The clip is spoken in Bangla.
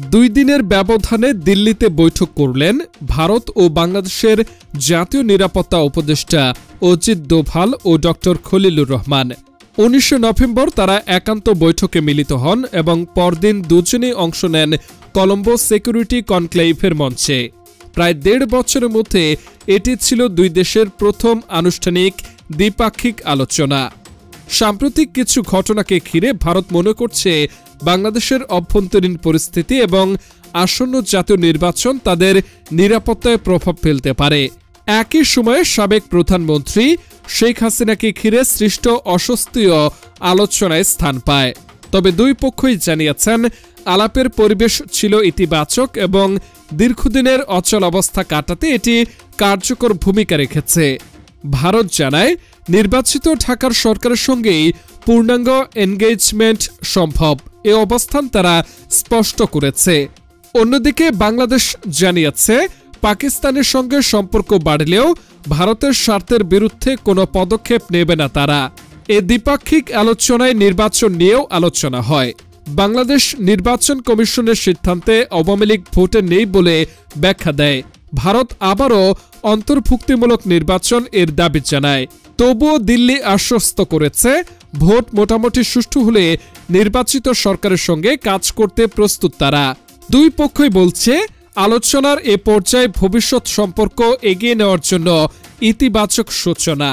2 দিনের ব্যবধানে দিল্লিতে বৈঠক করলেন ভারত ও বাংলাদেশের জাতীয় নিরাপত্তা উপদেষ্টা অজিত দোভাল ও ড খলিলুর রহমান। 19 নভেম্বর তারা একান্ত বৈঠকে মিলিত হন এবং পরদিন দুজনেই অংশ নেন কলম্বো সিকিউরিটি কনক্লেভের মঞ্চে। প্রায় 1.5 বছরের মধ্যে এটি ছিল 2 দেশের প্রথম আনুষ্ঠানিক দ্বিপাক্ষিক আলোচনা। সাম্প্রতিক কিছু ঘটনাকে ঘিরে ভারত মনে করছে বাংলাদেশের অভ্যন্তরীণ পরিস্থিতি এবং আসন্ন জাতীয় নির্বাচন তাদের নিরাপত্তায় প্রভাব ফেলতে পারে। একই সময়ে সাবেক প্রধানমন্ত্রী শেখ হাসিনাকে ঘিরে সৃষ্ট অস্বস্তিও আলোচনায় স্থান পায়। তবে 2 পক্ষই জানিয়েছেন আলাপের পরিবেশ ছিল ইতিবাচক এবং দীর্ঘদিনের অচল অবস্থা কাটাতে এটি কার্যকর ভূমিকা রেখেছে। ভারত জানায় নির্বাচিত ঢাকার সরকারের সঙ্গেই পূর্ণাঙ্গ এনগেজমেন্ট সম্ভব, এ অবস্থান তারা স্পষ্ট করেছে। অন্যদিকে বাংলাদেশ জানিয়েছে পাকিস্তানের সঙ্গে সম্পর্ক বাড়লেও ভারতের স্বার্থের বিরুদ্ধে কোনো পদক্ষেপ নেবে না তারা। এ দ্বিপাক্ষিক আলোচনায় নির্বাচন নিয়েও আলোচনা হয়। বাংলাদেশ নির্বাচন কমিশনের সিদ্ধান্তে আওয়ামী লীগ ভোটে নেই বলে ব্যাখ্যা দেয়। ভারত আবারও অন্তর্ভুক্তিমূলক নির্বাচন এর দাবি জানায়। তবুও দিল্লি আশ্বস্ত করেছে ভোট মোটামুটি সুষ্ঠু হলে নির্বাচিত সরকারের সঙ্গে কাজ করতে প্রস্তুত তারা। 2 পক্ষই বলছে আলোচনার এ পর্যায়ে ভবিষ্যৎ সম্পর্ক এগিয়ে নেওয়ার জন্য ইতিবাচক সূচনা।